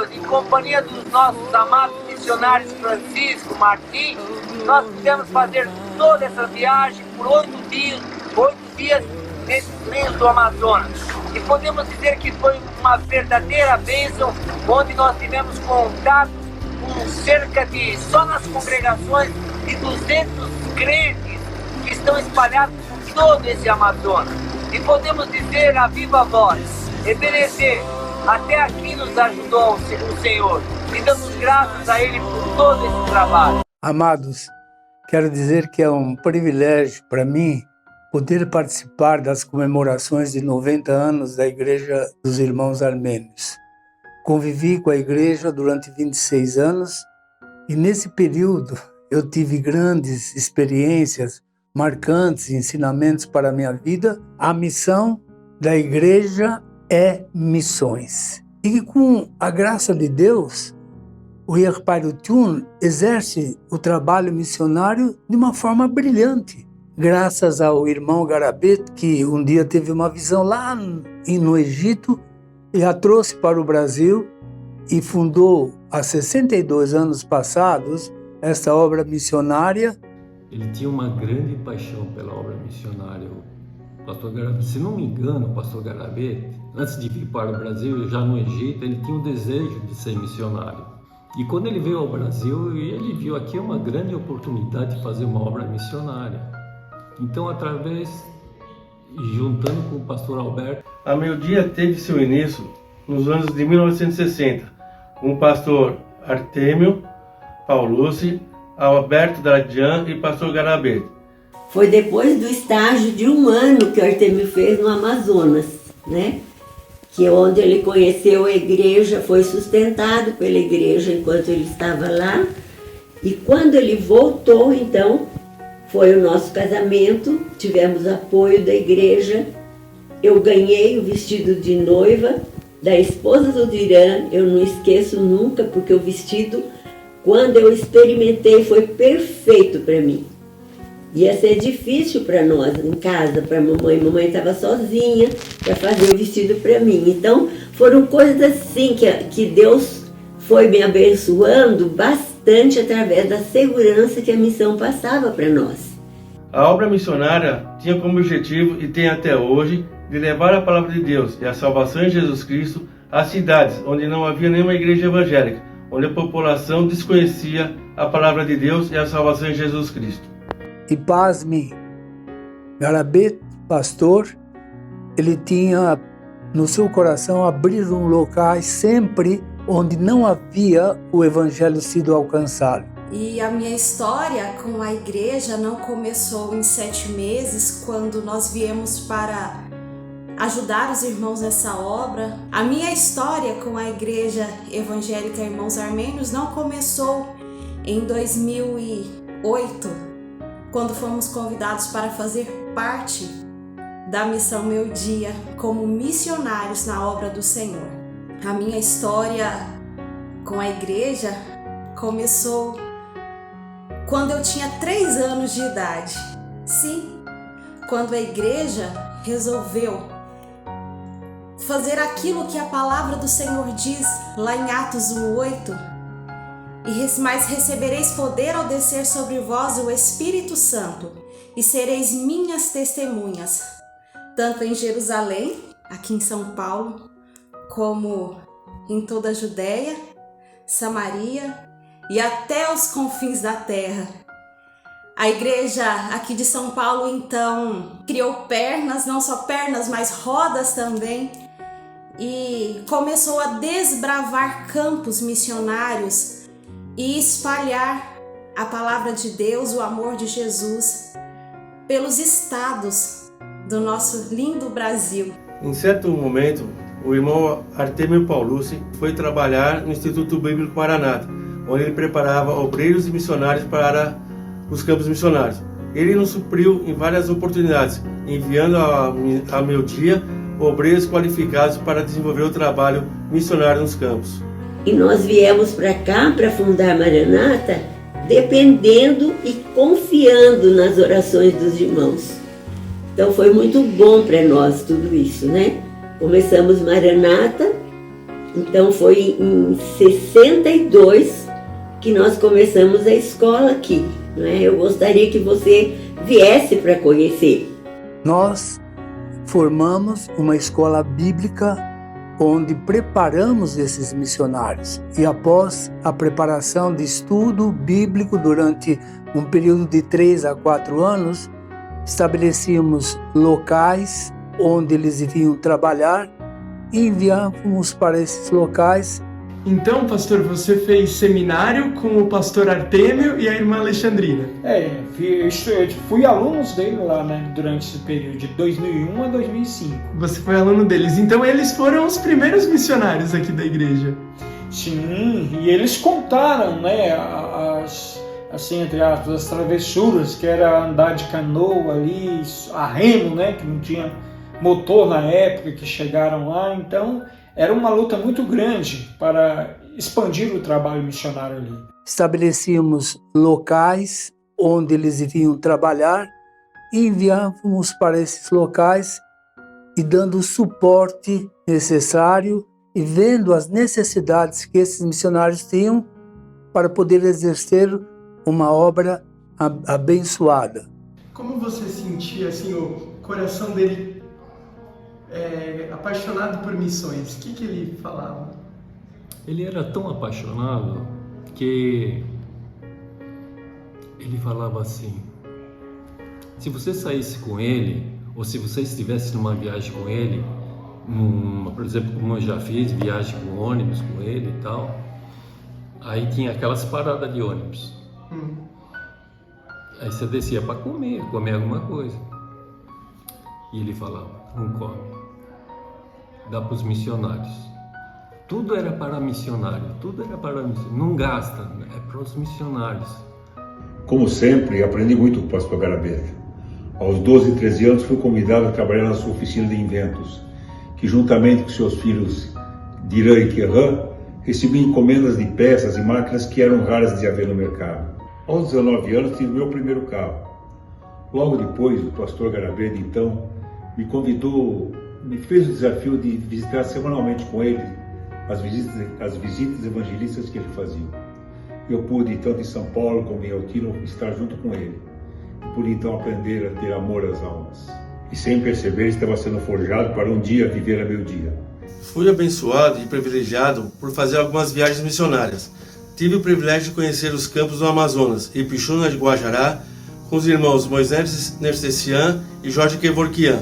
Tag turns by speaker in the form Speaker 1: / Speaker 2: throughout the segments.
Speaker 1: Deus, em companhia dos nossos amados missionários Francisco, Martim, nós pudemos fazer toda essa viagem por 8 dias nesses meios do Amazonas. E podemos dizer que foi uma verdadeira bênção, onde nós tivemos contato com cerca de, só nas congregações, de 200 crentes que estão espalhados por todo esse Amazonas. E podemos dizer a viva voz, Ebenezer, até aqui nos ajudou o Senhor. E damos graças a Ele por todo esse trabalho.
Speaker 2: Amados, quero dizer que é um privilégio para mim poder participar das comemorações de 90 anos da Igreja dos Irmãos Armênios. Convivi com a igreja durante 26 anos e nesse período eu tive grandes experiências marcantes, ensinamentos para a minha vida. A missão da igreja é missões. E com a graça de Deus, o Yerpário Tun exerce o trabalho missionário de uma forma brilhante. Graças ao irmão Garabet, que um dia teve uma visão lá no Egito, e a trouxe para o Brasil e fundou, há 62 anos passados, essa obra missionária.
Speaker 3: Ele tinha uma grande paixão pela obra missionária. O pastor Garabet, se não me engano, o pastor Garabet, antes de vir para o Brasil, já no Egito, ele tinha o desejo de ser missionário. E quando ele veio ao Brasil, ele viu aqui uma grande oportunidade de fazer uma obra missionária. Então, juntando com o pastor Alberto,
Speaker 4: a Melodia teve seu início nos anos de 1960, com o pastor Artêmio Paulucci, Alberto Dardian e pastor Garabet.
Speaker 5: Foi depois do estágio de 1 ano que o Artêmio fez no Amazonas, né? Que é onde ele conheceu a igreja, foi sustentado pela igreja enquanto ele estava lá. E quando ele voltou, então, foi o nosso casamento, tivemos apoio da igreja. Eu ganhei o vestido de noiva da esposa do Dirã, eu não esqueço nunca, porque o vestido, quando eu experimentei, foi perfeito para mim. Ia ser difícil para nós em casa, para a mamãe. Mamãe estava sozinha para fazer o vestido para mim. Então, foram coisas assim que Deus foi me abençoando bastante através da segurança que a missão passava para nós.
Speaker 4: A obra missionária tinha como objetivo, e tem até hoje, de levar a palavra de Deus e a salvação em Jesus Cristo às cidades onde não havia nenhuma igreja evangélica, onde a população desconhecia a palavra de Deus e a salvação em Jesus Cristo.
Speaker 2: E pasme, Garabet, pastor, ele tinha no seu coração abrir locais sempre onde não havia o evangelho sido alcançado.
Speaker 6: E a minha história com a igreja não começou em 7 meses, quando nós viemos para ajudar os irmãos nessa obra. A minha história com a Igreja Evangélica Irmãos Armênios não começou em 2008, quando fomos convidados para fazer parte da Missão Meu Dia como missionários na obra do Senhor. A minha história com a igreja começou quando eu tinha 3 anos de idade. Sim, quando a igreja resolveu fazer aquilo que a palavra do Senhor diz lá em Atos 1:8, mas recebereis poder ao descer sobre vós o Espírito Santo, e sereis minhas testemunhas, tanto em Jerusalém, aqui em São Paulo, como em toda a Judéia, Samaria e até os confins da terra. A igreja aqui de São Paulo, então, criou pernas, não só pernas, mas rodas também, e começou a desbravar campos missionários e espalhar a palavra de Deus, o amor de Jesus, pelos estados do nosso lindo Brasil.
Speaker 4: Em certo momento, o irmão Artêmio Paulucci foi trabalhar no Instituto Bíblico Maranata, onde ele preparava obreiros e missionários para os campos missionários. Ele nos supriu em várias oportunidades, enviando a Meu Dia obreiros qualificados para desenvolver o trabalho missionário nos campos.
Speaker 5: E nós viemos para cá, para fundar Maranata, dependendo e confiando nas orações dos irmãos. Então foi muito bom para nós tudo isso, né? Começamos Maranata Então foi em 62 que nós começamos a escola aqui, né? Eu gostaria que você viesse para conhecer.
Speaker 2: Nós formamos uma escola bíblica onde preparamos esses missionários. E após a preparação de estudo bíblico durante um período de 3 a 4 anos, estabelecíamos locais onde eles iriam trabalhar e enviávamos para esses locais.
Speaker 7: Então, pastor, você fez seminário com o pastor Artêmio e a irmã Alexandrina?
Speaker 8: Fui alunos dele lá, né, durante esse período de 2001 a 2005.
Speaker 7: Você foi aluno deles, então eles foram os primeiros missionários aqui da igreja.
Speaker 8: Sim, e eles contaram, né, assim, entre aspas, as travessuras, que era andar de canoa ali, a remo, né, que não tinha motor na época, que chegaram lá, então era uma luta muito grande para expandir o trabalho missionário ali.
Speaker 2: Estabelecíamos locais onde eles iriam trabalhar e enviávamos para esses locais e dando o suporte necessário e vendo as necessidades que esses missionários tinham para poder exercer uma obra abençoada.
Speaker 7: Como você sentia assim, o coração dele apaixonado por missões? O que ele falava?
Speaker 3: Ele era tão apaixonado que ele falava assim: se você saísse com ele, ou se você estivesse numa viagem com ele, por exemplo, como eu já fiz, viagem com ônibus com ele e tal, aí tinha aquelas paradas de ônibus. Aí você descia para comer alguma coisa. E ele falava: não come, dá para os missionários. Tudo era para missionário, não gasta, é para os missionários.
Speaker 9: Como sempre, aprendi muito com o pastor Garabete. Aos 12 e 13 anos fui convidado a trabalhar na sua oficina de inventos, que juntamente com seus filhos Diran e Kerran, recebia encomendas de peças e máquinas que eram raras de haver no mercado. Aos 19 anos tive meu primeiro carro. Logo depois, o pastor Garabete, então, me fez o desafio de visitar semanalmente com ele as visitas evangelistas que ele fazia. Eu pude, tanto em São Paulo como em Altino, estar junto com ele. E pude então aprender a ter amor às almas. E sem perceber, estava sendo forjado para um dia viver a meu dia.
Speaker 4: Fui abençoado e privilegiado por fazer algumas viagens missionárias. Tive o privilégio de conhecer os campos do Amazonas, Ipixuna de Guajará, com os irmãos Moisés Nercessian e Jorge Kevorkian.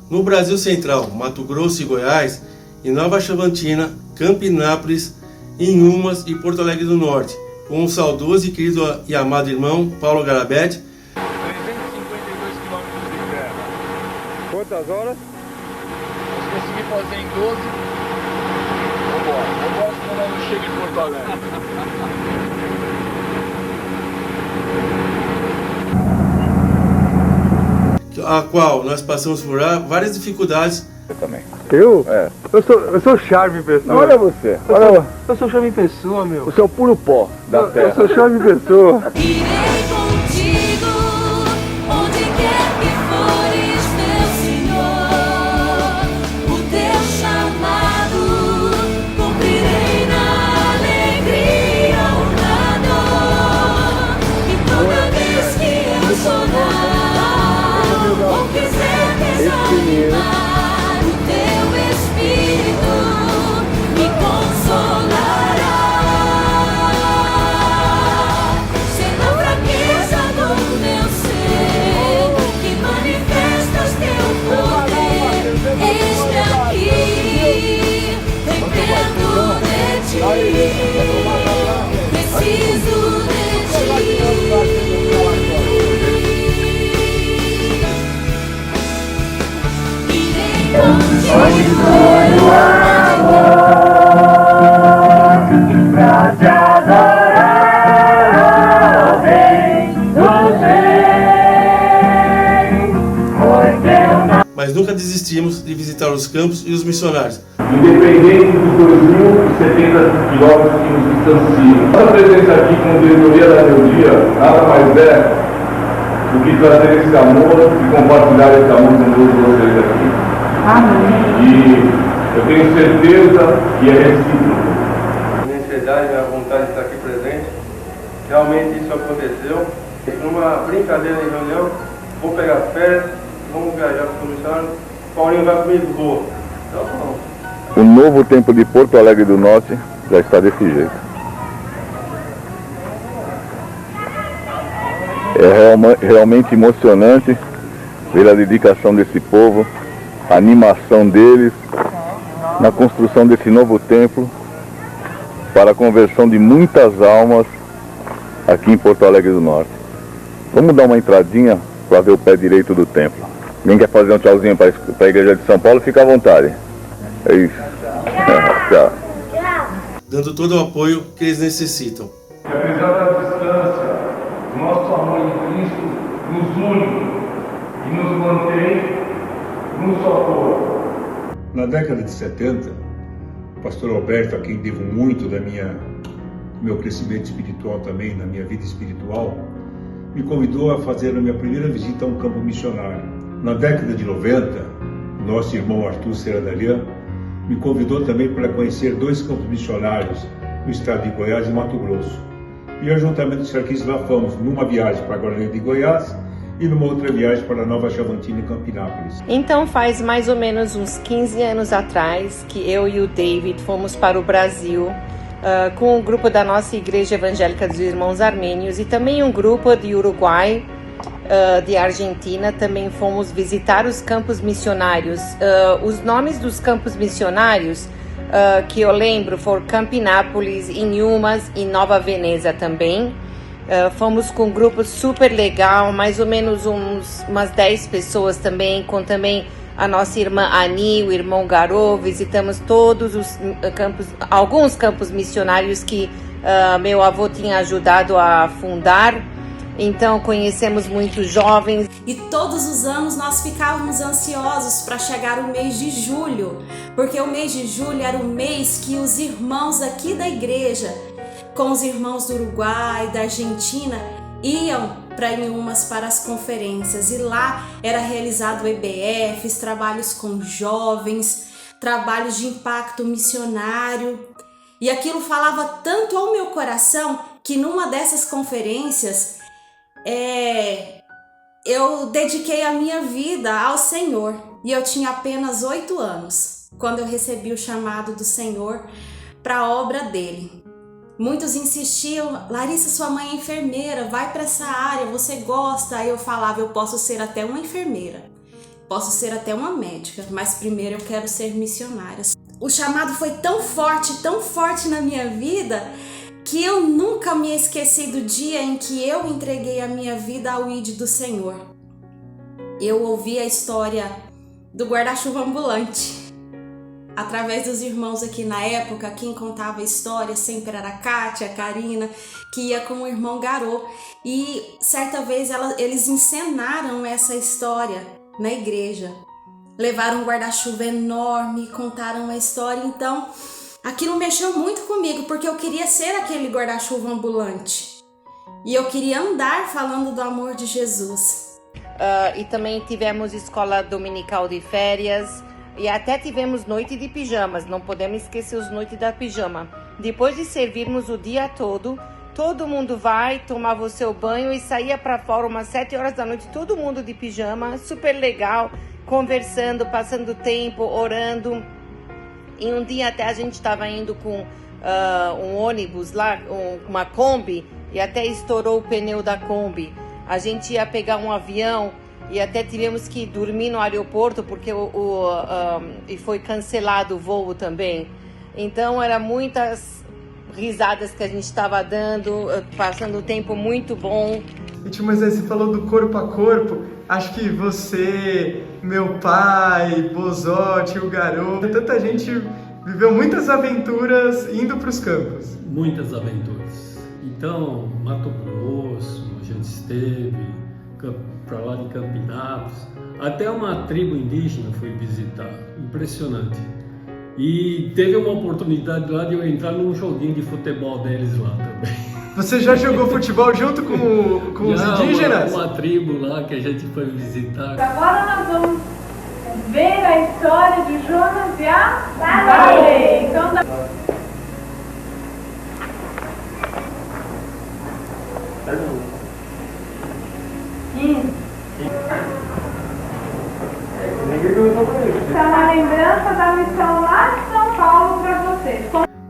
Speaker 4: No Brasil Central, Mato Grosso e Goiás, em Nova Chavantina, Campinápolis, Inhumas e Porto Alegre do Norte, com o saudoso e querido e amado irmão Paulo Garabete.
Speaker 10: 352 quilômetros de terra. Quantas horas? Eu consegui fazer em 12. Vambora, senão eu não chego em Porto Alegre.
Speaker 4: A qual nós passamos por várias dificuldades.
Speaker 10: Eu também. Eu? É. Eu sou Charme Pessoa. Olha você. Eu sou Charme Pessoa, meu. Você é o puro pó da terra. Eu sou Charme Pessoa.
Speaker 11: Irei contigo, onde quer que fores, meu Senhor. O teu chamado cumprirei na alegria ou na dor. E toda vez que eu chorar ou quiser desanimar, me consolará. Se na fraqueza do meu ser que manifestas teu poder, eis-me aqui, dependo de ti, preciso de ti. Irei contigo. Pra te adorar, ó Rei dos Reis.
Speaker 4: Mas nunca desistimos de visitar os campos e os missionários.
Speaker 12: Independente dos 2.070 quilômetros que nos distanciam. Nossa presença aqui como diretoria da Rebeldia nada mais é do que trazer esse amor e compartilhar esse amor com todos vocês aqui.
Speaker 11: Amém.
Speaker 12: E Eu tenho certeza que é recíproco.
Speaker 13: Minha ansiedade, minha vontade de estar aqui presente, realmente isso aconteceu. Numa brincadeira em reunião, vou pegar férias, vamos viajar para o missionário, Paulinho vai comigo, vou. Então, vamos.
Speaker 10: O novo templo de Porto Alegre do Norte já está desse jeito. É realmente emocionante ver a dedicação desse povo, a animação deles na construção desse novo templo para a conversão de muitas almas aqui em Porto Alegre do Norte. Vamos dar uma entradinha para ver o pé direito do templo. Quem quer fazer um tchauzinho para a igreja de São Paulo, fica à vontade. É isso. Tchau.
Speaker 4: Dando todo o apoio que eles necessitam.
Speaker 12: Apesar da distância, o nosso amor em Cristo nos une e nos mantém num só corpo.
Speaker 9: Na década de 70, o pastor Alberto, a quem devo muito do meu crescimento espiritual também, na minha vida espiritual, me convidou a fazer a minha primeira visita a um campo missionário. Na década de 90, nosso irmão Arthur Serradarian me convidou também para conhecer 2 campos missionários no estado de Goiás e Mato Grosso. E eu, juntamente com os arquistas, lá fomos numa viagem para Guarani de Goiás e numa outra viagem para Nova Chavantina e Campinápolis.
Speaker 14: Então faz mais ou menos uns 15 anos atrás que eu e o David fomos para o Brasil com um grupo da nossa Igreja Evangélica dos Irmãos Armênios e também um grupo de Uruguai, de Argentina. Também fomos visitar os campos missionários. Os nomes dos campos missionários que eu lembro foram Campinápolis, Inhumas e Nova Veneza também. Fomos com um grupo super legal, mais ou menos umas 10 pessoas também, com também a nossa irmã Ani, o irmão Garô. Visitamos todos os campos, alguns campos missionários que meu avô tinha ajudado a fundar. Então conhecemos muitos jovens.
Speaker 6: E todos os anos nós ficávamos ansiosos para chegar o mês de julho, porque o mês de julho era o mês que os irmãos aqui da igreja, com os irmãos do Uruguai, da Argentina, iam para Inhumas para as conferências. E lá era realizado EBFs, trabalhos com jovens, trabalhos de impacto missionário. E aquilo falava tanto ao meu coração que numa dessas conferências eu dediquei a minha vida ao Senhor. E eu tinha apenas 8 anos quando eu recebi o chamado do Senhor para a obra dele. Muitos insistiam: Larissa, sua mãe é enfermeira, vai para essa área, você gosta? Aí eu falava: eu posso ser até uma enfermeira, posso ser até uma médica, mas primeiro eu quero ser missionária. O chamado foi tão forte na minha vida, que eu nunca me esqueci do dia em que eu entreguei a minha vida ao ID do Senhor. Eu ouvi a história do guarda-chuva ambulante, através dos irmãos aqui na época. Quem contava a história sempre era a Kátia, a Karina, que ia com o irmão Garô. E certa vez eles encenaram essa história na igreja. Levaram um guarda-chuva enorme, contaram a história. Então, aquilo mexeu muito comigo, porque eu queria ser aquele guarda-chuva ambulante. E eu queria andar falando do amor de Jesus.
Speaker 14: E também tivemos escola dominical de férias. E até tivemos noite de pijamas, não podemos esquecer os noites da pijama. Depois de servirmos o dia todo mundo tomava o seu banho e saía para fora umas 7 horas da noite, todo mundo de pijama, super legal, conversando, passando tempo, orando. E um dia até a gente estava indo com um ônibus lá, uma Kombi, e até estourou o pneu da Kombi. A gente ia pegar um avião e até tivemos que dormir no aeroporto porque e foi cancelado o voo também. Então eram muitas risadas que a gente estava dando, passando um tempo muito bom.
Speaker 7: Tio Moisés, você falou do corpo a corpo. Acho que você, meu pai, Bozotti, o Garô, tanta gente viveu muitas aventuras indo para os campos.
Speaker 3: Muitas aventuras. Então, Mato Grosso, a gente esteve para lá de Campinápolis, até uma tribo indígena fui visitar, impressionante. E teve uma oportunidade lá de eu entrar num joguinho de futebol deles lá também.
Speaker 7: Você já jogou futebol junto com os indígenas?
Speaker 3: Uma tribo lá que a gente foi visitar.
Speaker 11: Agora nós vamos ver a história de Jonas e a baleia. Então, está na lembrança da missão lá de São Paulo para vocês.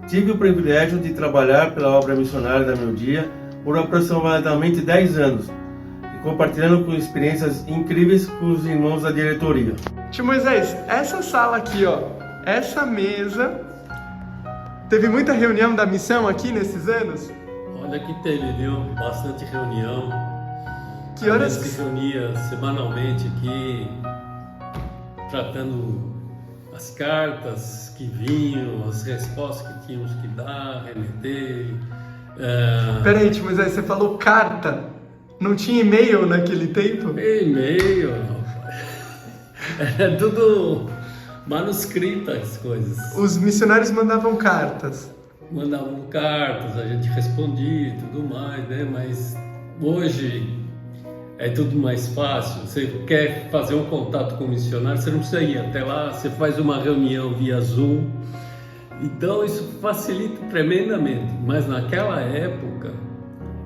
Speaker 4: Tive o privilégio de trabalhar pela obra missionária da Meu Dia por aproximadamente 10 anos, e compartilhando com experiências incríveis com os irmãos da diretoria.
Speaker 7: Tio Moisés, essa sala aqui, ó, essa mesa, teve muita reunião da missão aqui nesses anos?
Speaker 3: Olha que teve, viu? Bastante reunião.
Speaker 7: Que horas?
Speaker 3: A gente se reunia semanalmente aqui, tratando as cartas que vinham, as respostas que tínhamos que dar, remeter.
Speaker 7: Peraí, tio Moisés, você falou carta. Não tinha e-mail naquele tempo?
Speaker 3: E-mail, era tudo manuscrito as coisas.
Speaker 7: Os missionários mandavam cartas.
Speaker 3: Mandavam cartas, a gente respondia e tudo mais, né? Mas hoje é tudo mais fácil. Você quer fazer um contato com o missionário, você não precisa ir até lá, você faz uma reunião via Zoom. Então isso facilita tremendamente. Mas naquela época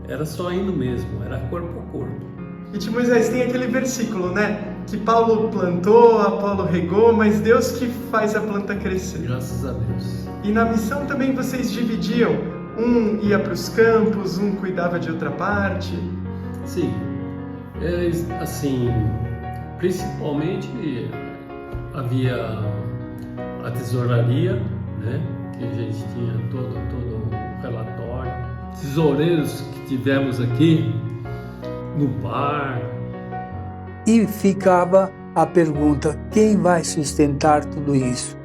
Speaker 3: era só indo mesmo, era corpo a corpo.
Speaker 7: E tio Moisés, tem aquele versículo, né? Que Paulo plantou, Apolo regou, mas Deus que faz a planta crescer.
Speaker 3: Graças a Deus.
Speaker 7: E na missão também vocês dividiam? Um ia para os campos, um cuidava de outra parte?
Speaker 3: Sim. Assim, principalmente havia a tesouraria, né? Que a gente tinha todo o relatório. Tesoureiros que tivemos aqui no bar.
Speaker 2: E ficava a pergunta: quem vai sustentar tudo isso?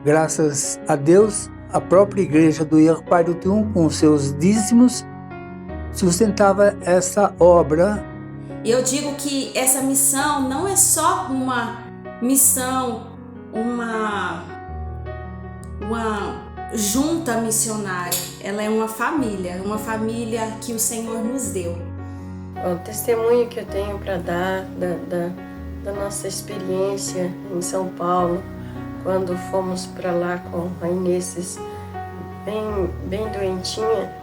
Speaker 2: Graças a Deus, a própria igreja do Pai do Triunfo, com seus dízimos, sustentava essa obra.
Speaker 6: E eu digo que essa missão não é só uma missão, uma junta missionária. Ela é uma família que o Senhor nos deu.
Speaker 15: O testemunho que eu tenho para dar da nossa experiência em São Paulo, quando fomos para lá com a Inês bem doentinha,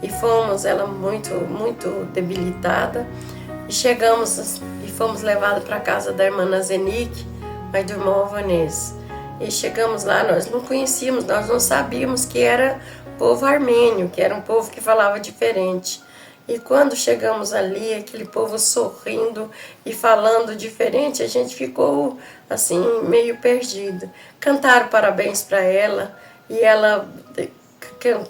Speaker 15: e fomos, ela muito debilitada, e chegamos e fomos levados para a casa da irmã Nazenique, mãe do irmão Alvanês. E chegamos lá, nós não conhecíamos, nós não sabíamos que era povo armênio, que era um povo que falava diferente. E quando chegamos ali, aquele povo sorrindo e falando diferente, a gente ficou assim, meio perdido. Cantaram parabéns para ela e ela,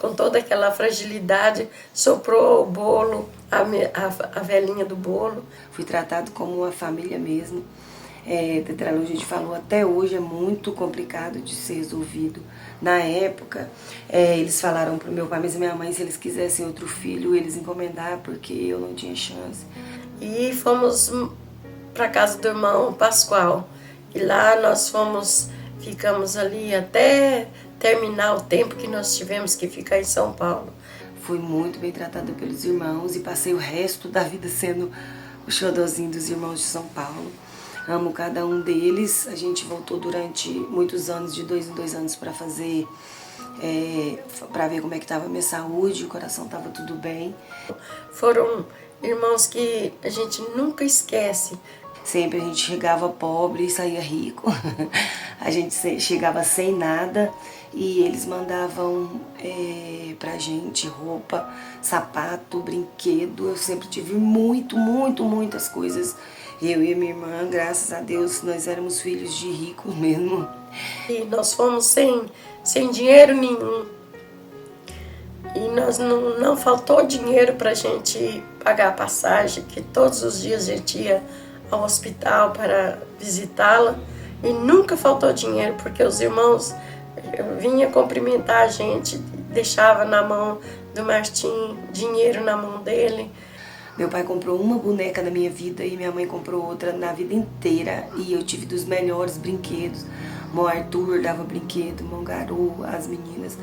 Speaker 15: com toda aquela fragilidade, soprou o bolo, a velhinha do bolo.
Speaker 16: Fui tratado como uma família mesmo. A gente falou, até hoje é muito complicado de ser resolvido. Na época, eles falaram para o meu pai e minha mãe, se eles quisessem outro filho, eles encomendar, porque eu não tinha chance.
Speaker 15: E fomos para a casa do irmão Pascoal. E lá nós ficamos ali até terminar o tempo que nós tivemos que ficar em São Paulo.
Speaker 16: Fui muito bem tratada pelos irmãos e passei o resto da vida sendo o xodózinho dos irmãos de São Paulo. Amo cada um deles. A gente voltou durante muitos anos, de 2 em 2 anos, para fazer, para ver como é que estava a minha saúde, o coração estava tudo bem.
Speaker 15: Foram irmãos que a gente nunca esquece.
Speaker 16: Sempre a gente chegava pobre e saía rico. A gente chegava sem nada e eles mandavam pra gente roupa, sapato, brinquedo. Eu sempre tive muitas coisas. Eu e minha irmã, graças a Deus, nós éramos filhos de ricos mesmo.
Speaker 15: E nós fomos sem dinheiro nenhum. E nós não faltou dinheiro pra gente pagar a passagem, que todos os dias a gente ia ao hospital para visitá-la. E nunca faltou dinheiro, porque os irmãos vinham cumprimentar a gente, deixava na mão do Martim dinheiro na mão dele.
Speaker 16: Meu pai comprou uma boneca na minha vida e minha mãe comprou outra na vida inteira. E eu tive dos melhores brinquedos. Irmão Arthur dava brinquedo, irmão Garou, as meninas.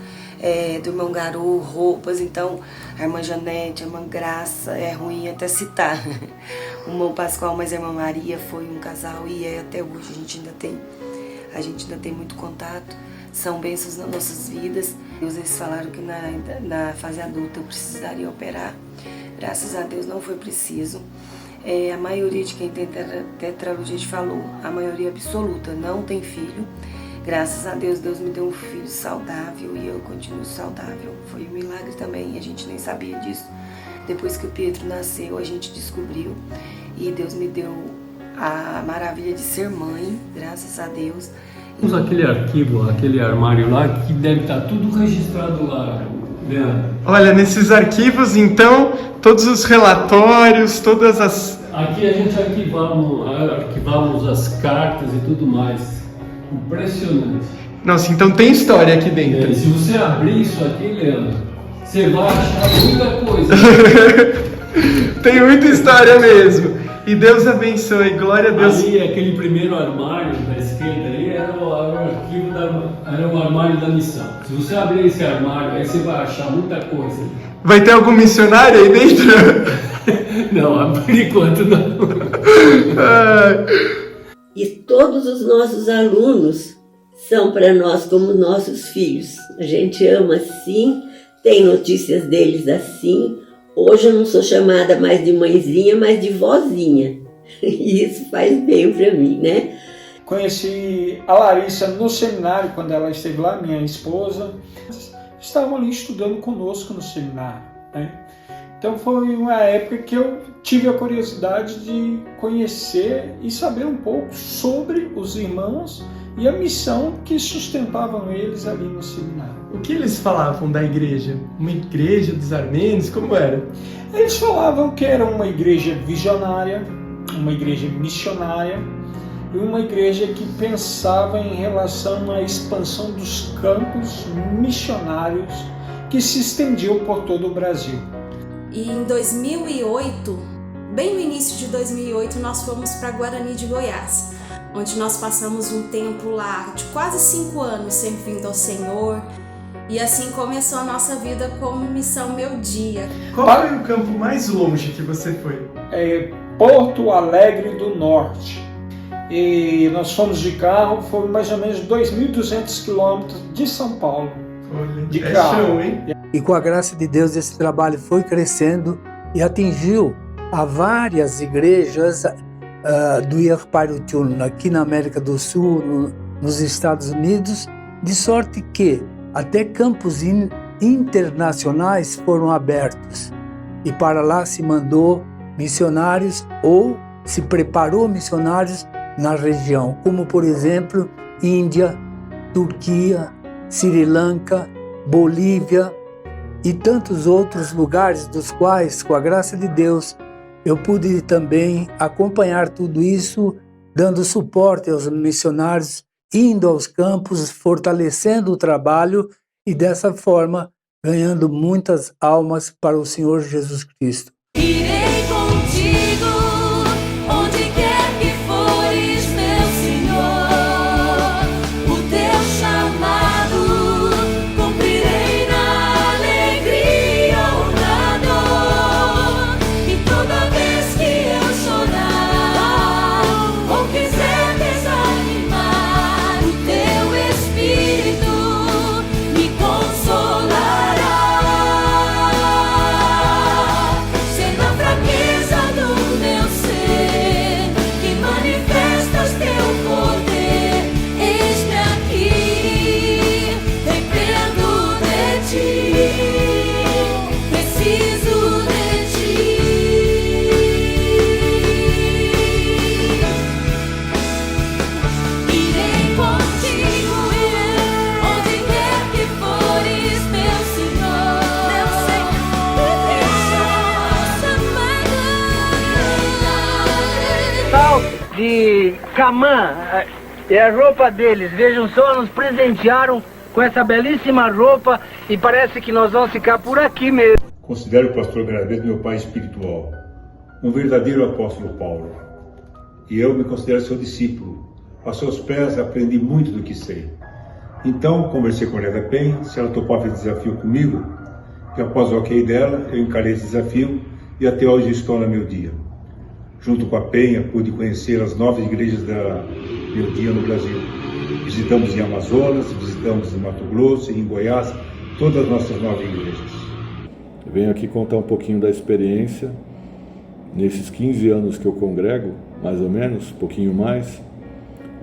Speaker 16: do irmão Garou, roupas. Então, a irmã Janete, a irmã Graça, é ruim até citar. O irmão Pascoal, mas a irmã Maria foi um casal e até hoje a gente ainda tem muito contato. São bênçãos nas nossas vidas. Eles falaram que na fase adulta eu precisaria operar. Graças a Deus não foi preciso. A maioria de quem tem tetralogite falou, a maioria absoluta não tem filho. Graças a Deus, Deus me deu um filho saudável e eu continuo saudável. Foi um milagre também, a gente nem sabia disso. Depois que o Pietro nasceu, a gente descobriu e Deus me deu a maravilha de ser mãe, graças a Deus.
Speaker 3: Temos aquele arquivo, aquele armário lá, que deve estar tudo registrado lá, Leandro.
Speaker 7: Olha, nesses arquivos, então, todos os relatórios, todas as...
Speaker 3: Aqui a gente arquivamos as cartas e tudo mais. Impressionante.
Speaker 7: Nossa, então tem história aqui dentro.
Speaker 3: Se você abrir isso aqui, Leandro, você vai achar muita coisa.
Speaker 7: Tem muita história mesmo. E Deus abençoe, glória a Deus.
Speaker 3: Ali, aquele primeiro armário da esquerda ali, era o armário da missão. Se você abrir esse armário, aí você vai achar muita coisa.
Speaker 7: Vai ter algum missionário aí dentro?
Speaker 3: Não, por enquanto não.
Speaker 5: E todos os nossos alunos são para nós como nossos filhos. A gente ama assim, tem notícias deles assim. Hoje eu não sou chamada mais de mãezinha, mas de vozinha. E isso faz bem para mim, né?
Speaker 8: Conheci a Larissa no seminário, quando ela esteve lá, minha esposa. Estavam ali estudando conosco no seminário, né? Então foi uma época que eu tive a curiosidade de conhecer e saber um pouco sobre os irmãos e a missão que sustentavam eles ali no seminário.
Speaker 7: O que eles falavam da igreja? Uma igreja dos armênios? Como era?
Speaker 8: Eles falavam que era uma igreja visionária, uma igreja missionária e uma igreja que pensava em relação à expansão dos campos missionários que se estendiam por todo o Brasil.
Speaker 6: E em 2008, bem no início de 2008, nós fomos para Guarani de Goiás, onde nós passamos um tempo lá de quase 5 anos servindo ao Senhor. E assim começou a nossa vida como Missão Meu Dia.
Speaker 7: Qual foi o campo mais longe que você foi?
Speaker 8: Porto Alegre do Norte. E nós fomos de carro, foi mais ou menos 2.200 quilômetros de São Paulo.
Speaker 7: Olha,
Speaker 8: de carro.
Speaker 7: Show, hein?
Speaker 2: E com a graça de Deus, esse trabalho foi crescendo e atingiu a várias igrejas do Ierpariutiun, aqui na América do Sul, nos Estados Unidos, de sorte que até campos internacionais foram abertos. E para lá se mandou missionários ou se preparou missionários na região, como por exemplo, Índia, Turquia, Sri Lanka, Bolívia e tantos outros lugares dos quais, com a graça de Deus, eu pude também acompanhar tudo isso, dando suporte aos missionários, indo aos campos, fortalecendo o trabalho e dessa forma ganhando muitas almas para o Senhor Jesus Cristo.
Speaker 17: Irei contigo, onde quer que fores, meu Senhor, o teu chamado cumprirei na alegria ou na dor. E toda vez que eu chorar ou quiser desanimar, o teu Espírito me consolará. Ser na fraqueza do meu ser que manifestas teu poder. Eis-me aqui, dependo de ti, preciso de ti. Irei contigo, onde quer que fores, meu Senhor. Meu
Speaker 1: Tal de Camã, é a roupa deles. Vejam só, nos presentearam com essa belíssima roupa e parece que nós vamos ficar por aqui mesmo.
Speaker 9: Considero o pastor Garaveto meu pai espiritual, um verdadeiro apóstolo Paulo. E eu me considero seu discípulo. A seus pés aprendi muito do que sei. Então, conversei com a Leda Penha, se ela topava esse desafio comigo, e após o ok dela, eu encarei esse desafio e até hoje estou na Meu Dia. Junto com a Penha, pude conhecer as 9 igrejas da Meu Dia no Brasil. Visitamos em Amazonas, visitamos em Mato Grosso e em Goiás, todas as nossas 9 igrejas.
Speaker 10: Eu venho aqui contar um pouquinho da experiência. Nesses 15 anos que eu congrego, mais ou menos, um pouquinho mais,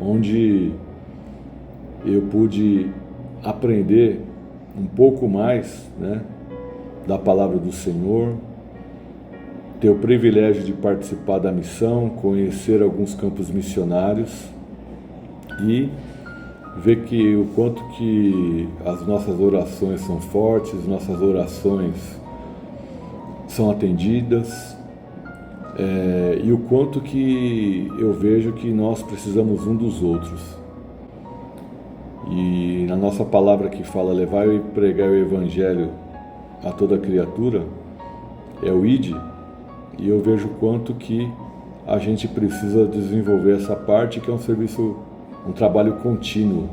Speaker 10: onde eu pude aprender um pouco mais, né, da palavra do Senhor, ter o privilégio de participar da missão, conhecer alguns campos missionários e ver que o quanto que as nossas orações são fortes, nossas orações são atendidas, e o quanto que eu vejo que nós precisamos um dos outros. E na nossa palavra que fala levar e pregar o evangelho a toda criatura, é o ide, e eu vejo o quanto que a gente precisa desenvolver essa parte, que é um serviço, um trabalho contínuo.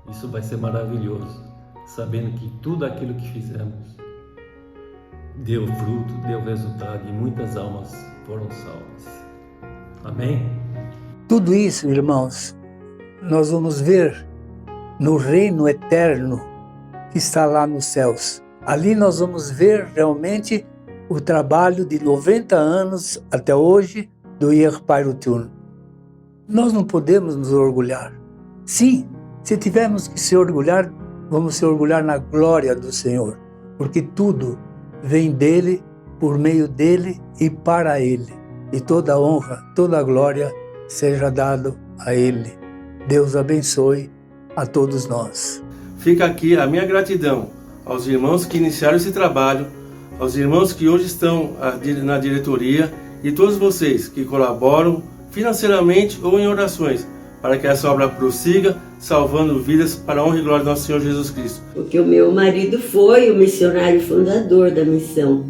Speaker 3: Isso vai ser maravilhoso, sabendo que tudo aquilo que fizemos deu fruto, deu resultado e muitas almas foram salvas. Amém?
Speaker 2: Tudo isso, irmãos, nós vamos ver no reino eterno que está lá nos céus. Ali nós vamos ver realmente o trabalho de 90 anos até hoje do Ierpairutun. Nós não podemos nos orgulhar. Sim, se tivermos que se orgulhar, vamos se orgulhar na glória do Senhor, porque tudo vem dele, por meio dele e para ele. E toda a honra, toda a glória seja dado a ele. Deus abençoe a todos nós.
Speaker 4: Fica aqui a minha gratidão aos irmãos que iniciaram esse trabalho, aos irmãos que hoje estão na diretoria e todos vocês que colaboram financeiramente ou em orações para que essa obra prossiga, salvando vidas para a honra e glória do nosso Senhor Jesus Cristo.
Speaker 5: Porque o meu marido foi o missionário fundador da missão.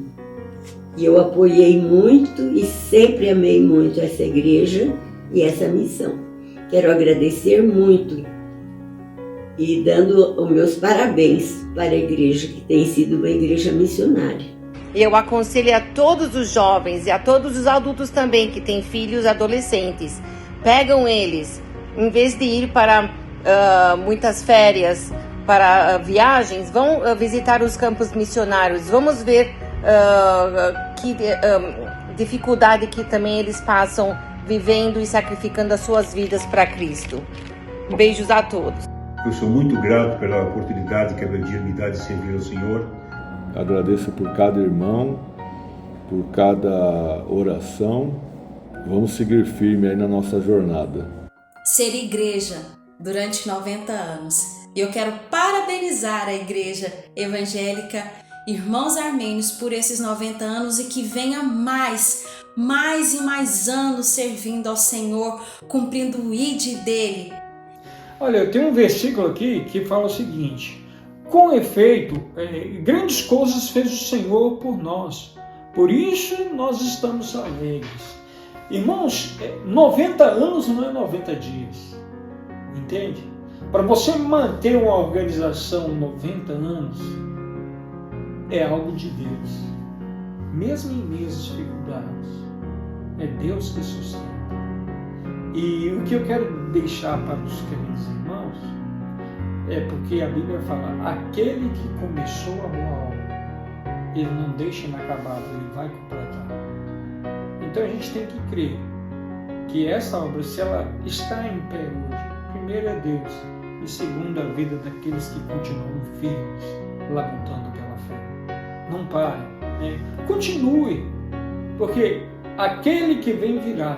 Speaker 5: E eu apoiei muito e sempre amei muito essa igreja e essa missão. Quero agradecer muito e dando os meus parabéns para a igreja, que tem sido uma igreja missionária.
Speaker 14: Eu aconselho a todos os jovens e a todos os adultos também que têm filhos adolescentes. Pegam eles, em vez de ir para muitas férias, para viagens, vão visitar os campos missionários. Vamos ver que dificuldade que também eles passam vivendo e sacrificando as suas vidas para Cristo. Beijos a todos.
Speaker 9: Eu sou muito grato pela oportunidade que a Meu Dia me dá de servir ao Senhor.
Speaker 10: Agradeço por cada irmão, por cada oração. Vamos seguir firme aí na nossa jornada.
Speaker 6: Ser igreja durante 90 anos. E eu quero parabenizar a Igreja Evangélica Irmãos Armênios por esses 90 anos e que venha mais e mais anos servindo ao Senhor, cumprindo o ID dele.
Speaker 8: Olha, eu tenho um versículo aqui que fala o seguinte: com efeito, grandes coisas fez o Senhor por nós, por isso nós estamos alegres. Irmãos, 90 anos não é 90 dias, entende? Para você manter uma organização 90 anos, é algo de Deus, mesmo em meio às dificuldades, é Deus que sustenta. E o que eu quero deixar para os queridos irmãos é porque a Bíblia fala: aquele que começou a boa obra, ele não deixa inacabado, ele vai completar. Então a gente tem que crer que essa obra, se ela está em pé hoje, primeiro é Deus e segundo a vida daqueles que continuam firmes, labutando pela fé. Não pare, né? Continue, porque aquele que vem virá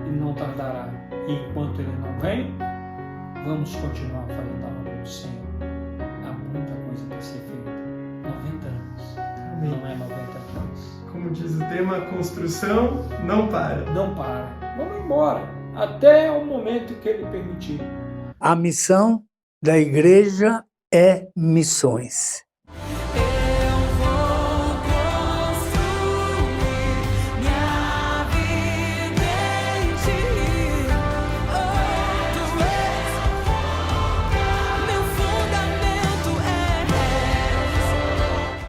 Speaker 8: e não tardará. E enquanto ele não vem, vamos continuar fazendo a obra do Senhor. Há muita coisa para ser feita. 90 anos.
Speaker 7: Amém.
Speaker 8: Não é 90 anos.
Speaker 7: Como diz o tema, construção não para.
Speaker 8: Não para. Vamos embora. Até o momento que ele permitir.
Speaker 2: A missão da igreja é missões.